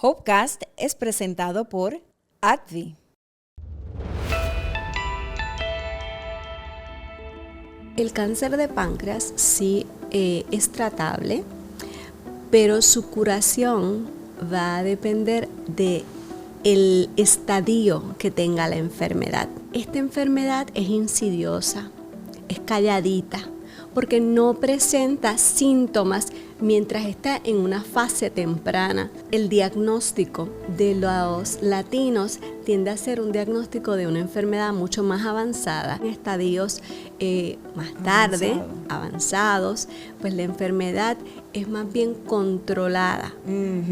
Hopecast es presentado por AbbVie. El cáncer de páncreas sí es tratable, pero su curación va a depender de el estadio que tenga la enfermedad. Esta enfermedad es insidiosa, es calladita, porque no presenta síntomas mientras está en una fase temprana. El diagnóstico de los latinos tiende a ser un diagnóstico de una enfermedad mucho más avanzada. En estadios más tarde, avanzados, pues la enfermedad es más bien controlada,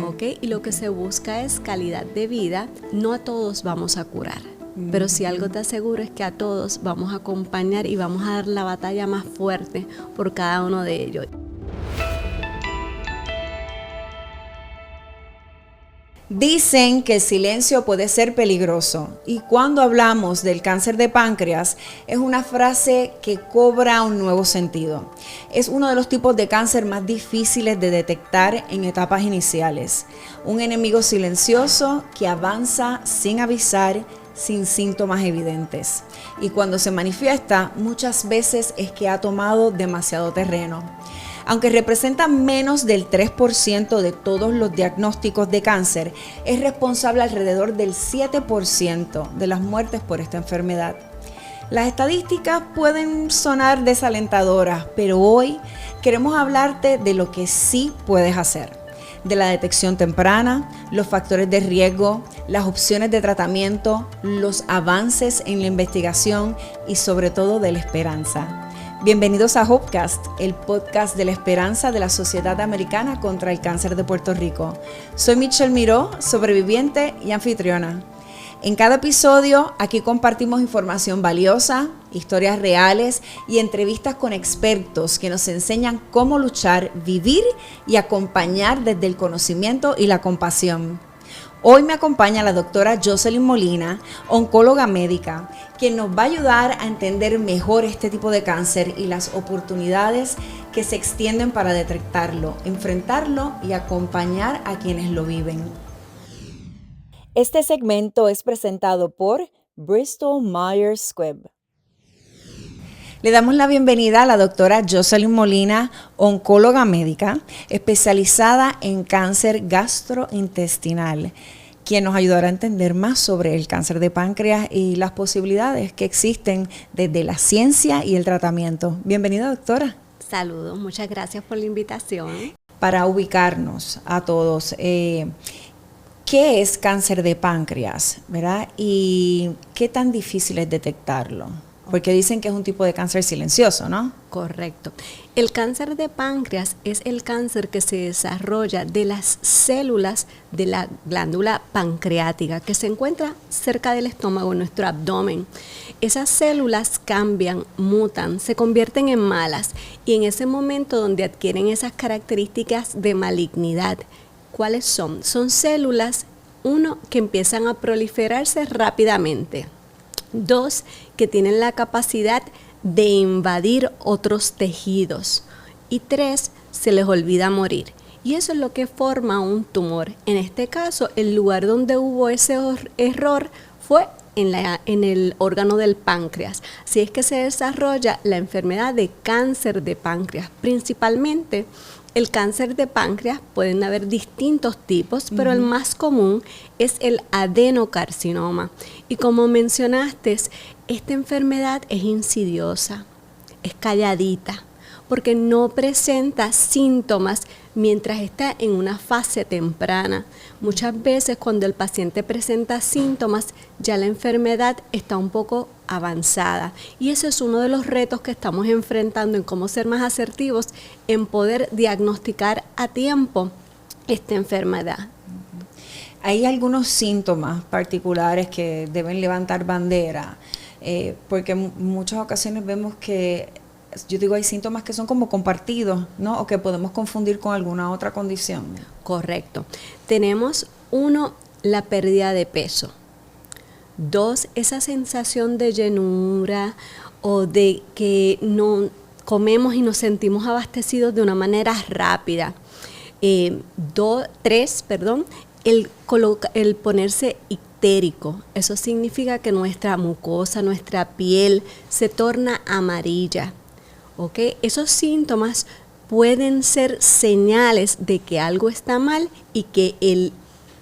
¿ok? Y lo que se busca es calidad de vida. No a todos vamos a curar. Pero si algo te aseguro es que a todos vamos a acompañar y vamos a dar la batalla más fuerte por cada uno de ellos. Dicen que el silencio puede ser peligroso y cuando hablamos del cáncer de páncreas es una frase que cobra un nuevo sentido. Es uno de los tipos de cáncer más difíciles de detectar en etapas iniciales. Un enemigo silencioso que avanza sin avisar, sin síntomas evidentes. Y cuando se manifiesta, muchas veces es que ha tomado demasiado terreno. Aunque representa menos del 3% de todos los diagnósticos de cáncer, es responsable alrededor del 7% de las muertes por esta enfermedad. Las estadísticas pueden sonar desalentadoras, pero hoy queremos hablarte de lo que sí puedes hacer. De la detección temprana, los factores de riesgo, las opciones de tratamiento, los avances en la investigación y sobre todo de la esperanza. Bienvenidos a Hopecast, el podcast de la esperanza de la Sociedad Americana contra el Cáncer de Puerto Rico. Soy Michelle Miró, sobreviviente y anfitriona. En cada episodio, aquí compartimos información valiosa, historias reales y entrevistas con expertos que nos enseñan cómo luchar, vivir y acompañar desde el conocimiento y la compasión. Hoy me acompaña la doctora Jocelyn Molina, oncóloga médica, quien nos va a ayudar a entender mejor este tipo de cáncer y las oportunidades que se extienden para detectarlo, enfrentarlo y acompañar a quienes lo viven. Este segmento es presentado por Bristol Myers Squibb. Le damos la bienvenida a la doctora Jocelyn Molina, oncóloga médica, especializada en cáncer gastrointestinal, quien nos ayudará a entender más sobre el cáncer de páncreas y las posibilidades que existen desde la ciencia y el tratamiento. Bienvenida, doctora. Saludos, muchas gracias por la invitación. Para ubicarnos a todos, ¿qué es cáncer de páncreas, verdad? ¿Y qué tan difícil es detectarlo? Porque dicen que es un tipo de cáncer silencioso, ¿no? Correcto. El cáncer de páncreas es el cáncer que se desarrolla de las células de la glándula pancreática que se encuentra cerca del estómago, en nuestro abdomen. Esas células cambian, mutan, se convierten en malas y en ese momento donde adquieren esas características de malignidad. ¿Cuáles son? Son células, uno, que empiezan a proliferarse rápidamente. Dos, que tienen la capacidad de invadir otros tejidos. Y tres, se les olvida morir. Y eso es lo que forma un tumor. En este caso, el lugar donde hubo ese error fue en el órgano del páncreas. Así es que se desarrolla la enfermedad de cáncer de páncreas. Principalmente, el cáncer de páncreas pueden haber distintos tipos, pero el más común es el adenocarcinoma. Y como mencionaste, esta enfermedad es insidiosa, es calladita, porque no presenta síntomas mientras está en una fase temprana. Muchas veces cuando el paciente presenta síntomas, ya la enfermedad está un poco avanzada. Y ese es uno de los retos que estamos enfrentando en cómo ser más asertivos en poder diagnosticar a tiempo esta enfermedad. ¿Hay algunos síntomas particulares que deben levantar bandera? Porque en muchas ocasiones vemos que, yo digo, hay síntomas que son como compartidos, ¿no? O que podemos confundir con alguna otra condición. Correcto. Tenemos, uno, la pérdida de peso. Dos, esa sensación de llenura o de que no comemos y nos sentimos abastecidos de una manera rápida. Tres, el ponerse ictérico, eso significa que nuestra mucosa, nuestra piel se torna amarilla. ¿Ok? Esos síntomas pueden ser señales de que algo está mal y que el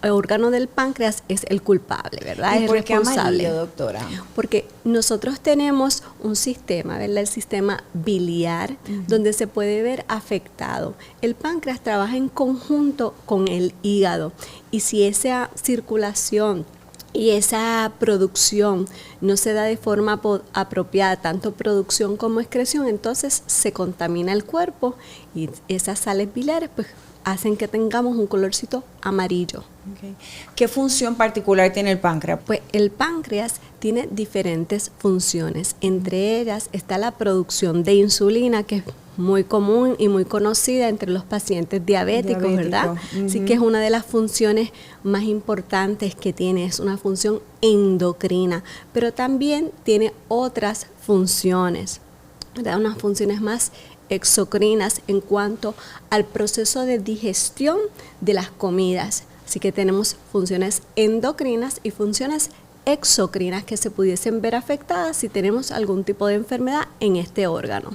órgano del páncreas es el culpable, ¿verdad? ¿Y es por qué responsable. amarillo, doctora? Porque nosotros tenemos un sistema, ¿verdad? El sistema biliar, donde se puede ver afectado. El páncreas trabaja en conjunto con el hígado, y si esa circulación y esa producción no se da de forma apropiada, tanto producción como excreción, entonces se contamina el cuerpo, y esas sales biliares pues hacen que tengamos un colorcito amarillo. Okay. ¿Qué función particular tiene el páncreas? Pues el páncreas tiene diferentes funciones. Entre ellas está la producción de insulina, que es muy común y muy conocida entre los pacientes diabéticos, ¿verdad? Así que es una de las funciones más importantes que tiene, es una función endocrina, pero también tiene otras funciones, ¿verdad? Unas funciones más exocrinas en cuanto al proceso de digestión de las comidas. Así que tenemos funciones endocrinas y funciones exocrinas que se pudiesen ver afectadas si tenemos algún tipo de enfermedad en este órgano.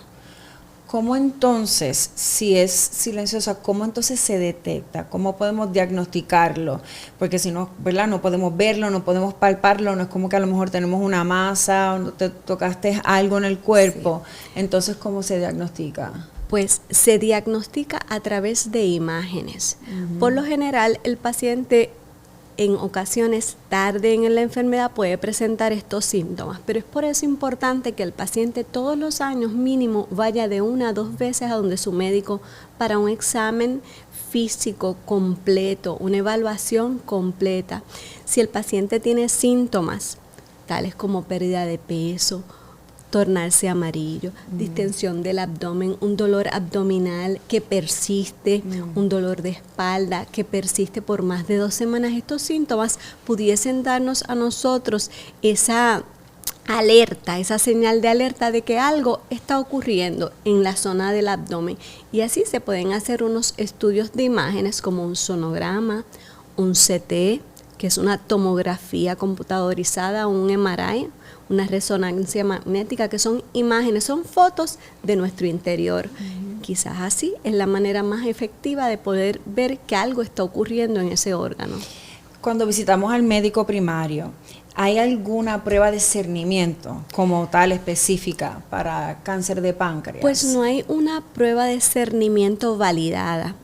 ¿Cómo entonces, si es silenciosa, cómo entonces se detecta? ¿Cómo podemos diagnosticarlo? Porque si no, ¿verdad? No podemos verlo, no podemos palparlo, no es como que a lo mejor tenemos una masa o te tocaste algo en el cuerpo. Sí. Entonces, ¿cómo se diagnostica? Pues se diagnostica a través de imágenes. Por lo general, el paciente en ocasiones tarde en la enfermedad puede presentar estos síntomas, pero es por eso importante que el paciente todos los años mínimo vaya de 1 a 2 veces a donde su médico para un examen físico completo, una evaluación completa. Si el paciente tiene síntomas tales como pérdida de peso, tornarse amarillo, distensión del abdomen, un dolor abdominal que persiste, un dolor de espalda que persiste por más de 2 semanas, estos síntomas pudiesen darnos a nosotros esa alerta, esa señal de alerta de que algo está ocurriendo en la zona del abdomen. Y así se pueden hacer unos estudios de imágenes como un sonograma, un CT, que es una tomografía computadorizada, un MRI, una resonancia magnética, que son imágenes, son fotos de nuestro interior. Quizás así es la manera más efectiva de poder ver que algo está ocurriendo en ese órgano. Cuando visitamos al médico primario, ¿hay alguna prueba de cernimiento como tal específica para cáncer de páncreas? Pues no hay una prueba de cernimiento validada,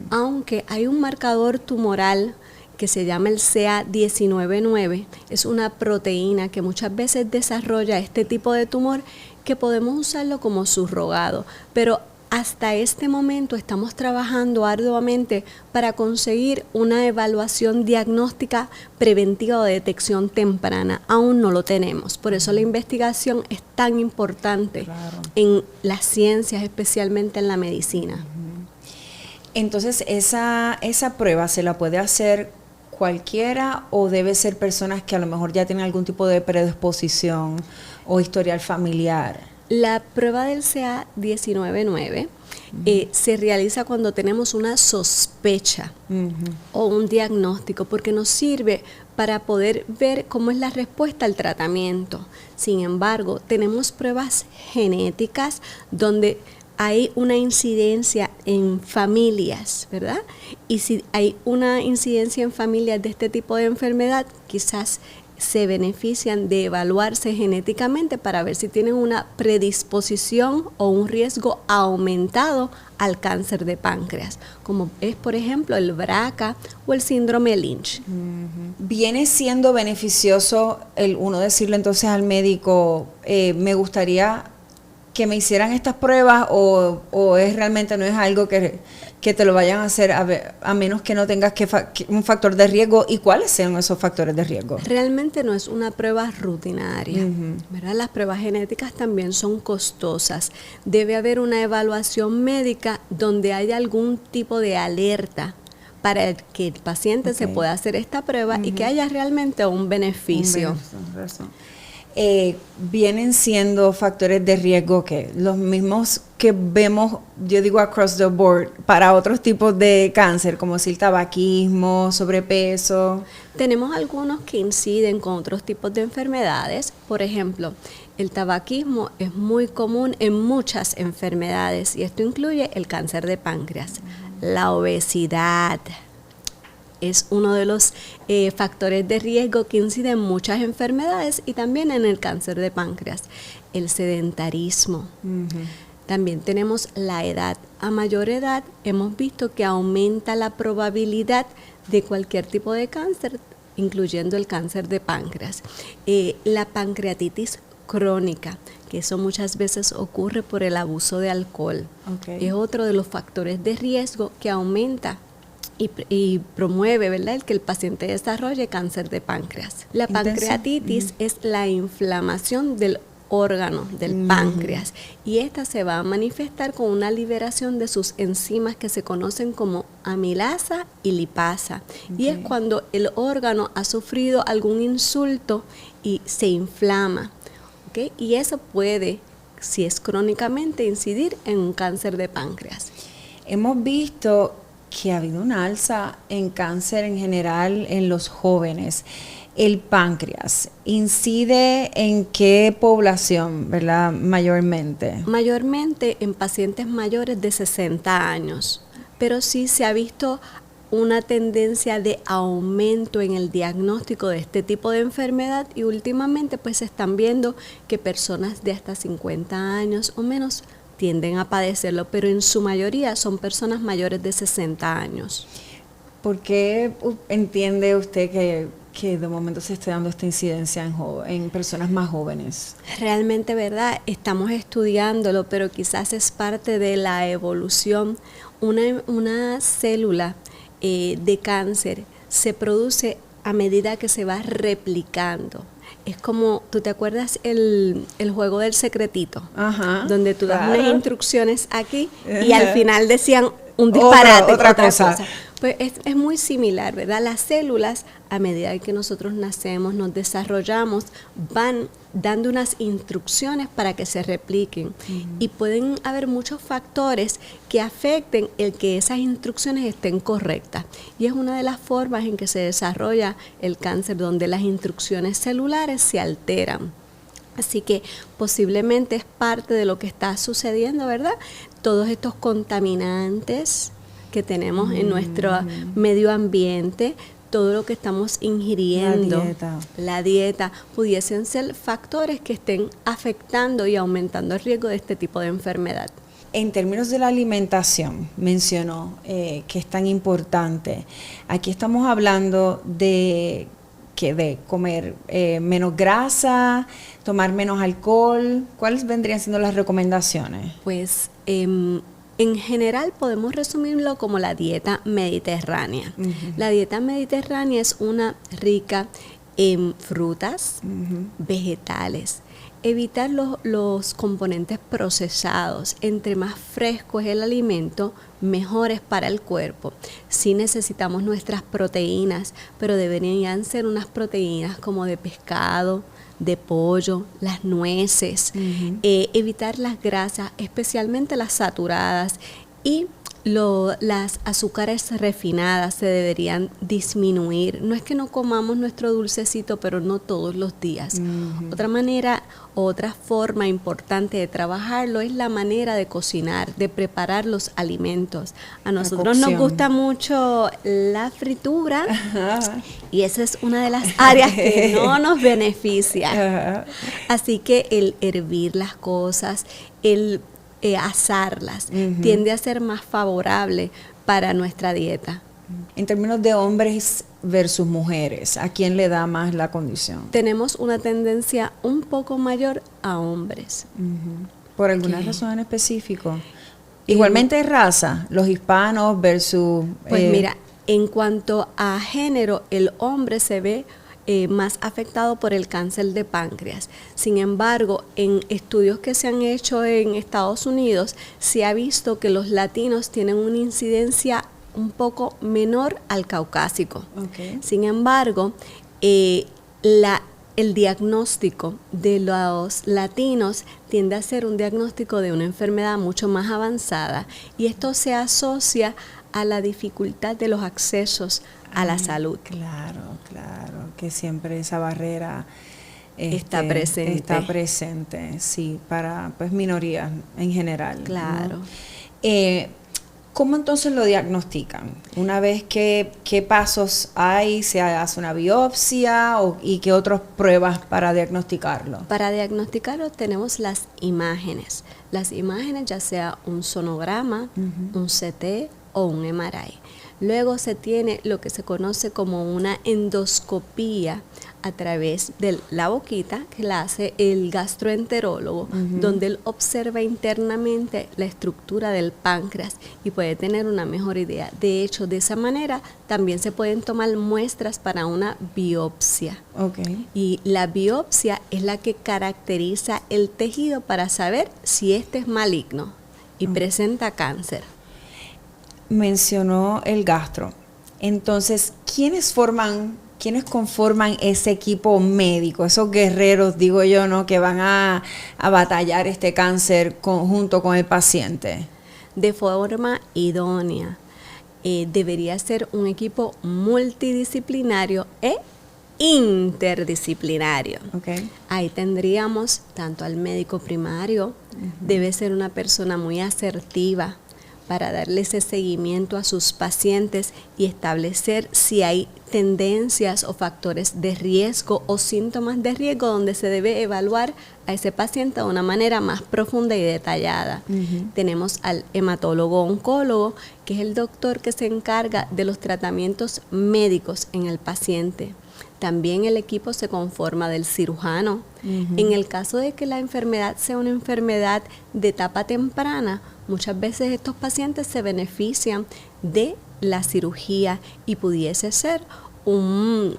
aunque hay un marcador tumoral que se llama el CA199, es una proteína que muchas veces desarrolla este tipo de tumor, que podemos usarlo como subrogado, pero hasta este momento estamos trabajando arduamente para conseguir una evaluación diagnóstica preventiva o de detección temprana. Aún no lo tenemos, por eso la investigación es tan importante en las ciencias, especialmente en la medicina. Entonces, ¿esa prueba se la puede hacer cualquiera o debe ser personas que a lo mejor ya tienen algún tipo de predisposición o historial familiar? La prueba del CA199 se realiza cuando tenemos una sospecha o un diagnóstico, porque nos sirve para poder ver cómo es la respuesta al tratamiento. Sin embargo, tenemos pruebas genéticas donde hay una incidencia en familias, ¿verdad? Y si hay una incidencia en familias de este tipo de enfermedad, quizás se benefician de evaluarse genéticamente para ver si tienen una predisposición o un riesgo aumentado al cáncer de páncreas, como es, por ejemplo, el BRCA o el síndrome Lynch. ¿Viene siendo beneficioso el uno decirle entonces al médico, me gustaría que me hicieran estas pruebas, o es realmente no es algo que te lo vayan a hacer a menos que no tengas un factor de riesgo? ¿Y cuáles sean esos factores de riesgo? Realmente no es una prueba rutinaria, ¿verdad? Las pruebas genéticas también son costosas. Debe haber una evaluación médica donde haya algún tipo de alerta para que el paciente se pueda hacer esta prueba y que haya realmente un beneficio. Vienen siendo factores de riesgo que los mismos que vemos, yo digo across the board, para otros tipos de cáncer, como si el tabaquismo, sobrepeso? Tenemos algunos que inciden con otros tipos de enfermedades. Por ejemplo, el tabaquismo es muy común en muchas enfermedades y esto incluye el cáncer de páncreas, la obesidad. Es uno de los factores de riesgo que incide en muchas enfermedades y también en el cáncer de páncreas. El sedentarismo. También tenemos la edad. A mayor edad hemos visto que aumenta la probabilidad de cualquier tipo de cáncer, incluyendo el cáncer de páncreas. La pancreatitis crónica, que eso muchas veces ocurre por el abuso de alcohol. Es otro de los factores de riesgo que aumenta y promueve, ¿verdad?, el que el paciente desarrolle cáncer de páncreas. La pancreatitis es la inflamación del órgano del páncreas y esta se va a manifestar con una liberación de sus enzimas que se conocen como amilasa y lipasa. Y es cuando el órgano ha sufrido algún insulto y se inflama. Y eso puede, si es crónicamente, incidir en un cáncer de páncreas. Hemos visto que ha habido una alza en cáncer en general en los jóvenes. El páncreas, ¿incide en qué población, verdad, mayormente? Mayormente en pacientes mayores de 60 años, pero sí se ha visto una tendencia de aumento en el diagnóstico de este tipo de enfermedad y últimamente pues se están viendo que personas de hasta 50 años o menos tienden a padecerlo, pero en su mayoría son personas mayores de 60 años. ¿Por qué entiende usted que de momento se esté dando esta incidencia en personas más jóvenes? Realmente, ¿verdad? Estamos estudiándolo, pero quizás es parte de la evolución. Una célula de cáncer se produce a medida que se va replicando. Es como, ¿tú te acuerdas el juego del secretito? Ajá, donde tú das unas instrucciones aquí y al final decían un disparate, otra cosa. Pues es muy similar, ¿verdad? Las células, a medida que nosotros nacemos, nos desarrollamos, van dando unas instrucciones para que se repliquen. Y pueden haber muchos factores que afecten el que esas instrucciones estén correctas. Y es una de las formas en que se desarrolla el cáncer, donde las instrucciones celulares se alteran. Así que posiblemente es parte de lo que está sucediendo, ¿verdad? Todos estos contaminantes que tenemos en nuestro medio ambiente, todo lo que estamos ingiriendo, la dieta, pudiesen ser factores que estén afectando y aumentando el riesgo de este tipo de enfermedad. En términos de la alimentación, mencionó que es tan importante. Aquí estamos hablando de comer menos grasa, tomar menos alcohol. ¿Cuáles vendrían siendo las recomendaciones? Pues en general podemos resumirlo como la dieta mediterránea. La dieta mediterránea es una rica en frutas, vegetales. Evitar los componentes procesados. Entre más fresco es el alimento, mejor es para el cuerpo. Sí necesitamos nuestras proteínas, pero deberían ser unas proteínas como de pescado, de pollo, las nueces. Evitar las grasas, especialmente las saturadas, y las azúcares refinadas se deberían disminuir. No es que no comamos nuestro dulcecito, pero no todos los días. Otra forma importante de trabajarlo es la manera de cocinar, de preparar los alimentos. A nosotros nos gusta mucho la fritura y esa es una de las áreas que no nos beneficia. Así que el hervir las cosas, el asarlas, tiende a ser más favorable para nuestra dieta. En términos de hombres versus mujeres, ¿a quién le da más la condición? Tenemos una tendencia un poco mayor a hombres. ¿Por alguna razón en específico? Igualmente raza, los hispanos versus... Pues mira, en cuanto a género, el hombre se ve más afectado por el cáncer de páncreas. Sin embargo, en estudios que se han hecho en Estados Unidos, se ha visto que los latinos tienen una incidencia un poco menor al caucásico. Sin embargo, el diagnóstico de los latinos tiende a ser un diagnóstico de una enfermedad mucho más avanzada, y esto se asocia a la dificultad de los accesos a la salud. Claro, que siempre esa barrera está presente. Está presente, sí, para pues minorías en general. Claro. ¿No? ¿Cómo entonces lo diagnostican? Una vez que, ¿qué pasos hay? ¿Se hace una biopsia y qué otras pruebas para diagnosticarlo? Para diagnosticarlo tenemos las imágenes. Las imágenes, ya sea un sonograma, un CT o un MRI. Luego se tiene lo que se conoce como una endoscopía a través de la boquita, que la hace el gastroenterólogo, donde él observa internamente la estructura del páncreas y puede tener una mejor idea. De hecho, de esa manera también se pueden tomar muestras para una biopsia. Okay. Y la biopsia es la que caracteriza el tejido para saber si este es maligno y presenta cáncer. Mencionó el gastro. Entonces, ¿quiénes conforman ese equipo médico? Esos guerreros, digo yo, ¿no? Que van a batallar este cáncer junto con el paciente. De forma idónea. Debería ser un equipo multidisciplinario e interdisciplinario. Okay. Ahí tendríamos tanto al médico primario, debe ser una persona muy asertiva para darle ese seguimiento a sus pacientes y establecer si hay tendencias o factores de riesgo o síntomas de riesgo, donde se debe evaluar a ese paciente de una manera más profunda y detallada. Tenemos al hematólogo oncólogo, que es el doctor que se encarga de los tratamientos médicos en el paciente. También el equipo se conforma del cirujano. En el caso de que la enfermedad sea una enfermedad de etapa temprana, muchas veces estos pacientes se benefician de la cirugía y pudiese ser un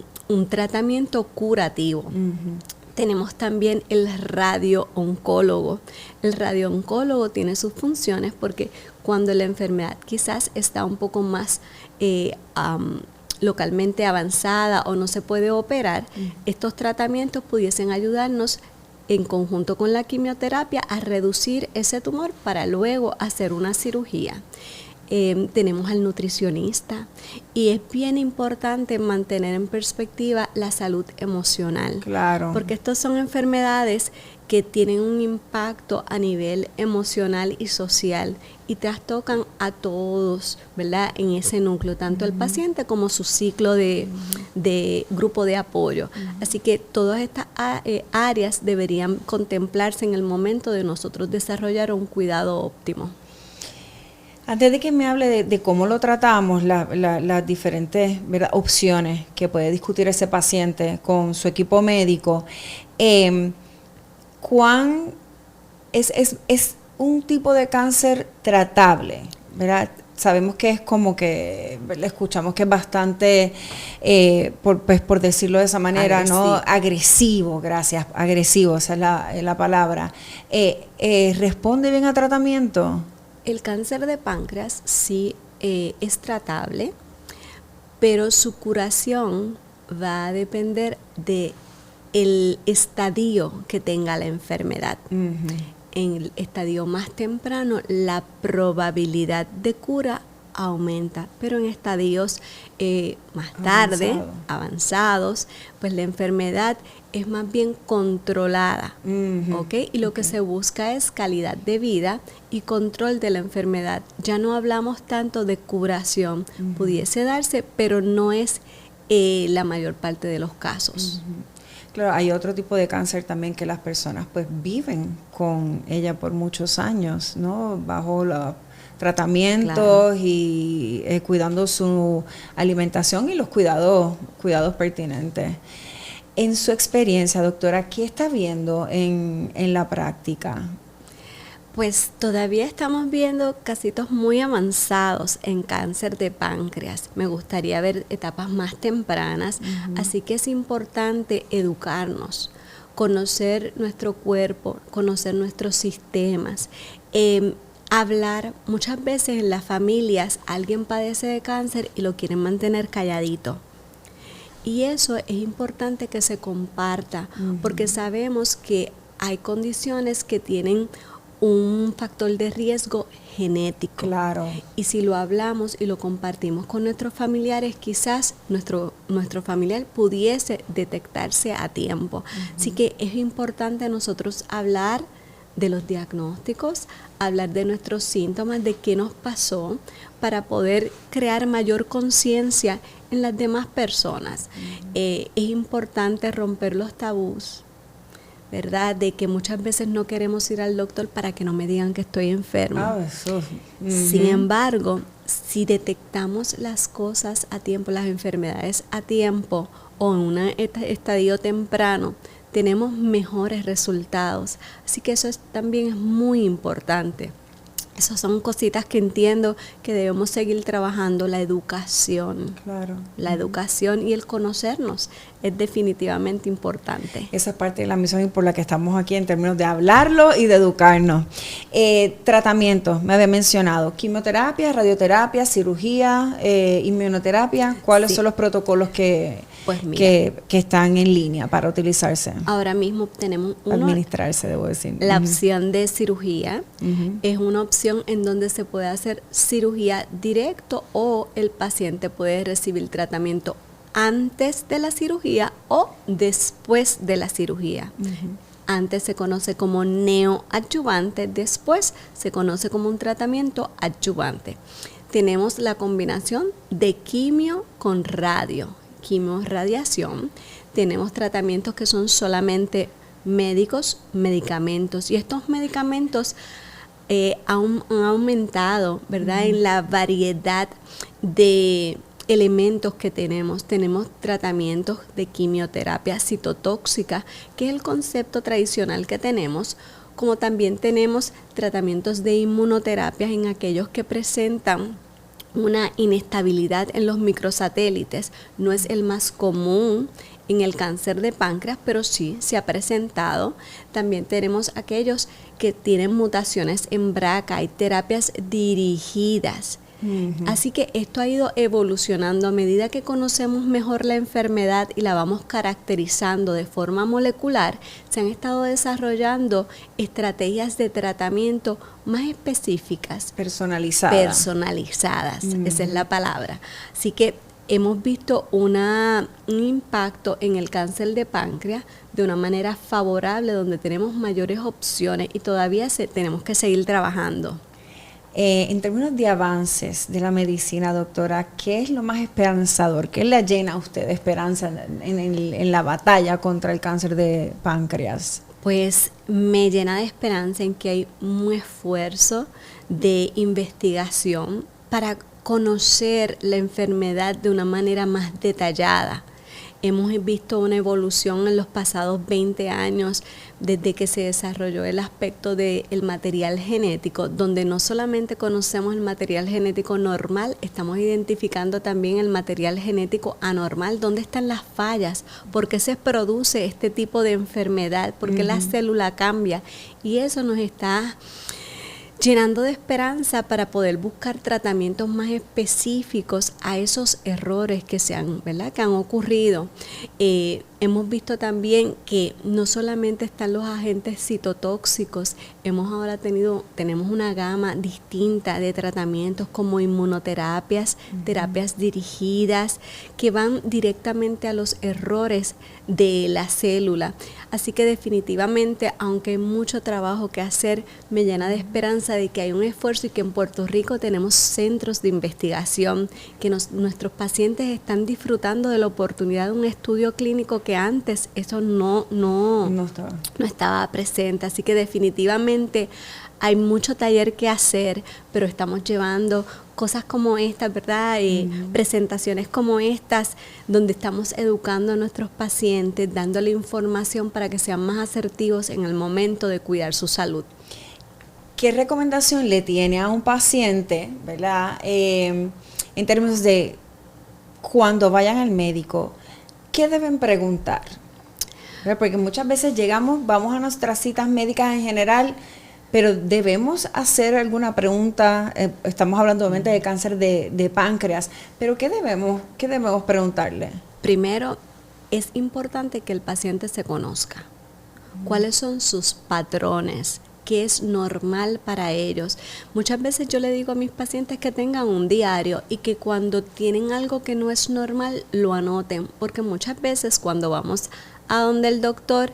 tratamiento curativo. Tenemos también el radio-oncólogo. El radio-oncólogo tiene sus funciones porque cuando la enfermedad quizás está un poco más localmente avanzada o no se puede operar, estos tratamientos pudiesen ayudarnos en conjunto con la quimioterapia a reducir ese tumor para luego hacer una cirugía. Tenemos al nutricionista, y es bien importante mantener en perspectiva la salud emocional. Claro. Porque estas son enfermedades que tienen un impacto a nivel emocional y social y trastocan a todos, ¿verdad? En ese núcleo, tanto el paciente como su ciclo de grupo de apoyo. Así que todas estas áreas deberían contemplarse en el momento de nosotros desarrollar un cuidado óptimo. Antes de que me hable de cómo lo tratamos, las diferentes, ¿verdad?, opciones que puede discutir ese paciente con su equipo médico, ¿cuán es un tipo de cáncer tratable, ¿verdad? Sabemos que es como que, le escuchamos que es bastante, por decirlo de esa manera, agresivo. ¿No? Agresivo, gracias, agresivo, esa es la palabra. ¿Responde bien a tratamiento? El cáncer de páncreas sí es tratable, pero su curación va a depender de el estadio que tenga la enfermedad. En el estadio más temprano, la probabilidad de cura aumenta, pero en estadios más tarde, avanzados, pues la enfermedad es más bien controlada, ¿okay? Y lo que se busca es calidad de vida y control de la enfermedad. Ya no hablamos tanto de curación, pudiese darse, pero no es la mayor parte de los casos. Claro, hay otro tipo de cáncer también que las personas pues viven con ella por muchos años, ¿no? Bajo los tratamientos y cuidando su alimentación y los cuidados pertinentes. En su experiencia, doctora, ¿qué está viendo en la práctica? Pues todavía estamos viendo casos muy avanzados en cáncer de páncreas. Me gustaría ver etapas más tempranas, así que es importante educarnos, conocer nuestro cuerpo, conocer nuestros sistemas, hablar. Muchas veces en las familias alguien padece de cáncer y lo quieren mantener calladito. Y eso es importante que se comparta, porque sabemos que hay condiciones que tienen un factor de riesgo genético. Claro. Y si lo hablamos y lo compartimos con nuestros familiares, quizás nuestro familiar pudiese detectarse a tiempo. Así que es importante nosotros hablar de los diagnósticos, hablar de nuestros síntomas, de qué nos pasó, para poder crear mayor conciencia en las demás personas. Es importante romper los tabús, ¿verdad? De que muchas veces no queremos ir al doctor para que no me digan que estoy enferma. Sin embargo, si detectamos las cosas a tiempo, las enfermedades a tiempo o en un estadio temprano, tenemos mejores resultados. Así que eso también es muy importante. Esas son cositas que entiendo que debemos seguir trabajando. La educación. Claro. La educación y el conocernos es definitivamente importante. Esa es parte de la misión y por la que estamos aquí en términos de hablarlo y de educarnos. Tratamientos, me había mencionado. Quimioterapia, radioterapia, cirugía, inmunoterapia. ¿Cuáles son los protocolos que están en línea para utilizarse? Ahora mismo tenemos administrarse, debo decir. La opción de cirugía es una opción en donde se puede hacer cirugía directo o el paciente puede recibir tratamiento antes de la cirugía o después de la cirugía. Antes se conoce como neoadyuvante, después se conoce como un tratamiento adyuvante. Tenemos la combinación de quimio con radio, quimio-radiación. Tenemos tratamientos que son solamente médicos, medicamentos, y estos medicamentos han aumentado, ¿verdad? En la variedad de elementos que tenemos. Tenemos tratamientos de quimioterapia citotóxica, que es el concepto tradicional que tenemos, como también tenemos tratamientos de inmunoterapia en aquellos que presentan una inestabilidad en los microsatélites. No es el más común en el cáncer de páncreas, pero sí se ha presentado. También tenemos aquellos que tienen mutaciones en BRCA, hay terapias dirigidas. Así que esto ha ido evolucionando a medida que conocemos mejor la enfermedad y la vamos caracterizando de forma molecular. Se han estado desarrollando estrategias de tratamiento más específicas. Personalizadas, esa es la palabra. Así que hemos visto un impacto en el cáncer de páncreas de una manera favorable, donde tenemos mayores opciones y todavía tenemos que seguir trabajando. En términos de avances de la medicina, doctora, ¿qué es lo más esperanzador? ¿Qué le llena a usted de esperanza en la batalla contra el cáncer de páncreas? Pues me llena de esperanza en que hay un esfuerzo de investigación para conocer la enfermedad de una manera más detallada. Hemos visto una evolución en los pasados 20 años desde que se desarrolló el aspecto del material genético, donde no solamente conocemos el material genético normal, estamos identificando también el material genético anormal. ¿Dónde están las fallas? ¿Por qué se produce este tipo de enfermedad? ¿Por qué la célula cambia? Y eso nos está llenando de esperanza para poder buscar tratamientos más específicos a esos errores que que han ocurrido. Hemos visto también que no solamente están los agentes citotóxicos, tenemos una gama distinta de tratamientos como inmunoterapias, terapias dirigidas, que van directamente a los errores de la célula. Así que definitivamente, aunque hay mucho trabajo que hacer, me llena de esperanza de que hay un esfuerzo y que en Puerto Rico tenemos centros de investigación, que nuestros pacientes están disfrutando de la oportunidad de un estudio clínico que antes eso no estaba presente. Así que definitivamente hay mucho taller que hacer, pero estamos llevando cosas como estas, ¿verdad? Presentaciones como estas, donde estamos educando a nuestros pacientes, dándole información para que sean más asertivos en el momento de cuidar su salud. ¿Qué recomendación le tiene a un paciente, ¿verdad? En términos de cuando vayan al médico, ¿qué deben preguntar? ¿Verdad? Porque muchas veces vamos a nuestras citas médicas en general, pero debemos hacer alguna pregunta. Estamos hablando obviamente de cáncer de páncreas, pero ¿qué debemos preguntarle? Primero, es importante que el paciente se conozca. ¿Cuáles son sus patrones? ¿Qué es normal para ellos? Muchas veces yo le digo a mis pacientes que tengan un diario y que cuando tienen algo que no es normal, lo anoten, porque muchas veces cuando vamos a donde el doctor,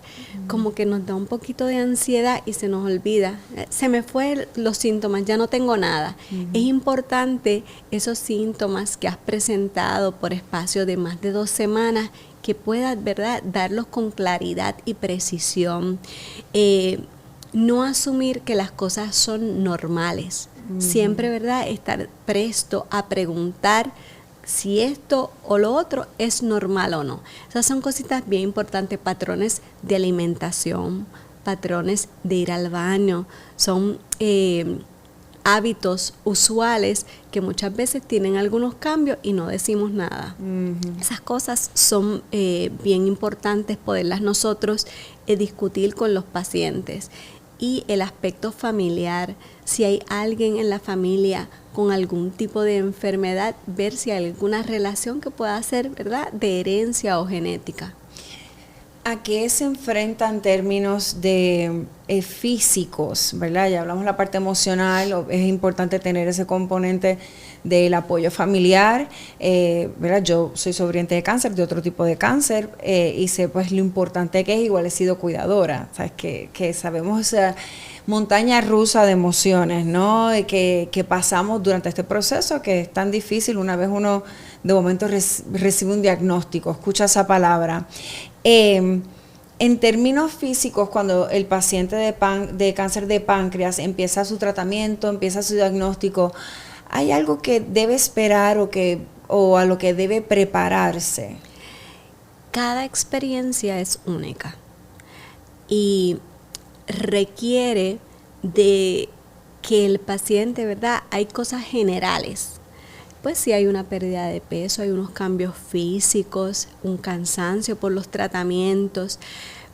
como que nos da un poquito de ansiedad y se nos olvida. Se me fue los síntomas, ya no tengo nada. Es importante esos síntomas que has presentado por espacio de más de 2 semanas, que puedas, ¿verdad?, darlos con claridad y precisión. No asumir que las cosas son normales. Siempre, ¿verdad?, estar presto a preguntar si esto o lo otro es normal o no. Esas son cositas bien importantes, patrones de alimentación, patrones de ir al baño, son hábitos usuales que muchas veces tienen algunos cambios y no decimos nada. Esas cosas son bien importantes poderlas nosotros discutir con los pacientes. Y el aspecto familiar, si hay alguien en la familia con algún tipo de enfermedad, ver si hay alguna relación que pueda ser, ¿verdad?, de herencia o genética. ¿A qué se enfrenta en términos de físicos, verdad? Ya hablamos de la parte emocional, es importante tener ese componente del apoyo familiar, ¿verdad? Yo soy sobreviviente de cáncer, de otro tipo de cáncer, y sé pues lo importante que es, igual he sido cuidadora, ¿sabes? Que sabemos esa montaña rusa de emociones, ¿no? Que pasamos durante este proceso, que es tan difícil una vez uno de momento recibe un diagnóstico, escucha esa palabra. En términos físicos, cuando el paciente de cáncer de páncreas empieza su tratamiento, empieza su diagnóstico, ¿hay algo que debe esperar o a lo que debe prepararse? Cada experiencia es única y requiere de que el paciente, ¿verdad? Hay cosas generales. Pues si hay una pérdida de peso, hay unos cambios físicos, un cansancio por los tratamientos,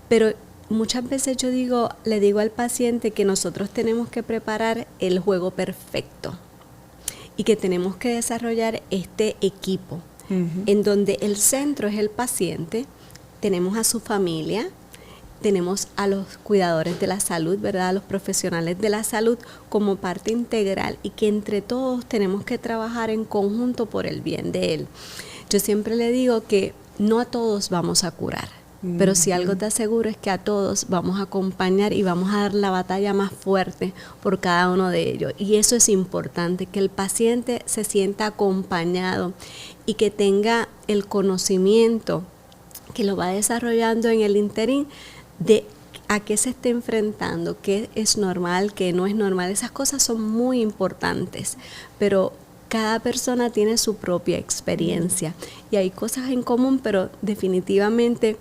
pero muchas veces le digo al paciente que nosotros tenemos que preparar el juego perfecto y que tenemos que desarrollar este equipo, en donde el centro es el paciente, tenemos a su familia, tenemos a los cuidadores de la salud, ¿verdad?, a los profesionales de la salud como parte integral y que entre todos tenemos que trabajar en conjunto por el bien de él. Yo siempre le digo que no a todos vamos a curar, pero si algo te aseguro es que a todos vamos a acompañar y vamos a dar la batalla más fuerte por cada uno de ellos. Y eso es importante, que el paciente se sienta acompañado y que tenga el conocimiento que lo va desarrollando en el interín de a qué se está enfrentando, qué es normal, qué no es normal. Esas cosas son muy importantes, pero cada persona tiene su propia experiencia y hay cosas en común, pero definitivamente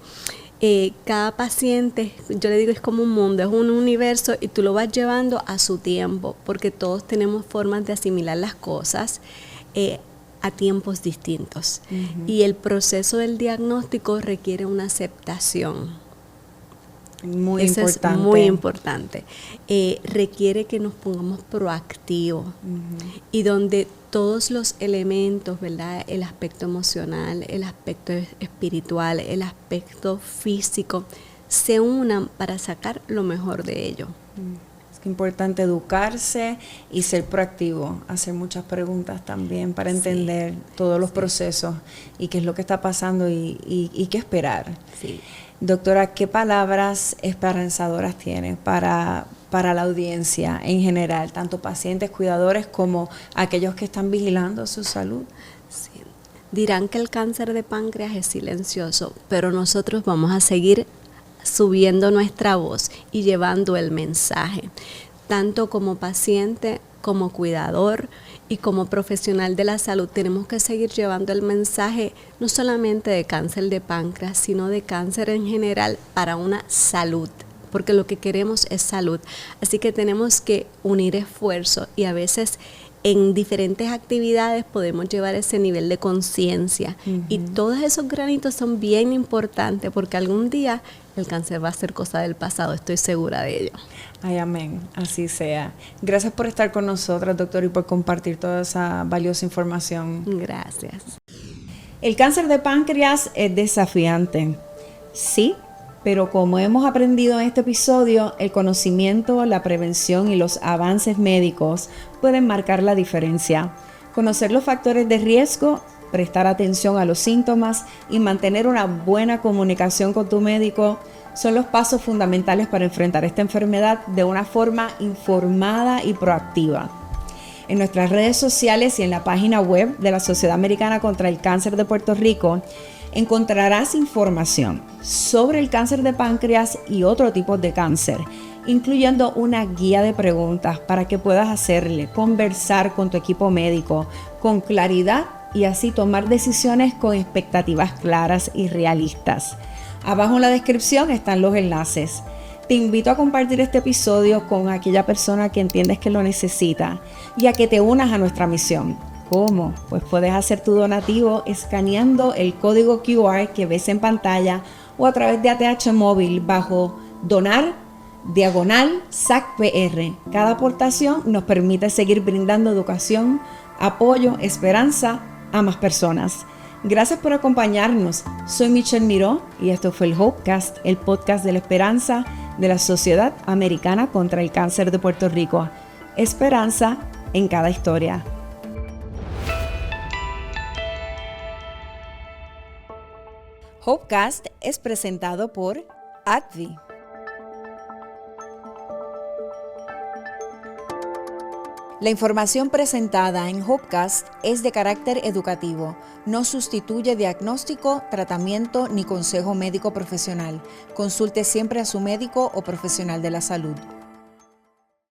cada paciente, yo le digo, es como un mundo, es un universo y tú lo vas llevando a su tiempo, porque todos tenemos formas de asimilar las cosas a tiempos distintos. Y el proceso del diagnóstico requiere una aceptación. Muy Eso importante. es muy importante. Requiere que nos pongamos proactivos y donde todos los elementos, ¿verdad?, el aspecto emocional, el aspecto espiritual, el aspecto físico, se unan para sacar lo mejor de ello. Es importante educarse y ser proactivo, hacer muchas preguntas también para entender todos los procesos y qué es lo que está pasando y qué esperar. Sí. Doctora, ¿qué palabras esperanzadoras tiene para la audiencia en general, tanto pacientes, cuidadores, como aquellos que están vigilando su salud? Sí. Dirán que el cáncer de páncreas es silencioso, pero nosotros vamos a seguir subiendo nuestra voz y llevando el mensaje, tanto como paciente, como cuidador y como profesional de la salud. Tenemos que seguir llevando el mensaje no solamente de cáncer de páncreas, sino de cáncer en general para una salud, porque lo que queremos es salud. Así que tenemos que unir esfuerzos y a veces en diferentes actividades podemos llevar ese nivel de conciencia. Y todos esos granitos son bien importantes porque algún día el cáncer va a ser cosa del pasado, estoy segura de ello. Ay, amén, así sea. Gracias por estar con nosotras, doctor, y por compartir toda esa valiosa información. Gracias. El cáncer de páncreas es desafiante, sí, pero como hemos aprendido en este episodio, el conocimiento, la prevención y los avances médicos pueden marcar la diferencia. Conocer los factores de riesgo, prestar atención a los síntomas y mantener una buena comunicación con tu médico son los pasos fundamentales para enfrentar esta enfermedad de una forma informada y proactiva. En nuestras redes sociales y en la página web de la Sociedad Americana contra el Cáncer de Puerto Rico encontrarás información sobre el cáncer de páncreas y otro tipo de cáncer, incluyendo una guía de preguntas para que puedas conversar con tu equipo médico con claridad y así tomar decisiones con expectativas claras y realistas. Abajo en la descripción están los enlaces. Te invito a compartir este episodio con aquella persona que entiendes que lo necesita y a que te unas a nuestra misión. ¿Cómo? Pues puedes hacer tu donativo escaneando el código QR que ves en pantalla o a través de ATH Móvil bajo donar/SACPR. Cada aportación nos permite seguir brindando educación, apoyo, esperanza a más personas. Gracias por acompañarnos. Soy Michelle Miró y esto fue el Hopecast, el podcast de la esperanza de la Sociedad Americana contra el Cáncer de Puerto Rico. Esperanza en cada historia. Hopecast es presentado por AbbVie. La información presentada en Hopecast es de carácter educativo, no sustituye diagnóstico, tratamiento ni consejo médico profesional. Consulte siempre a su médico o profesional de la salud.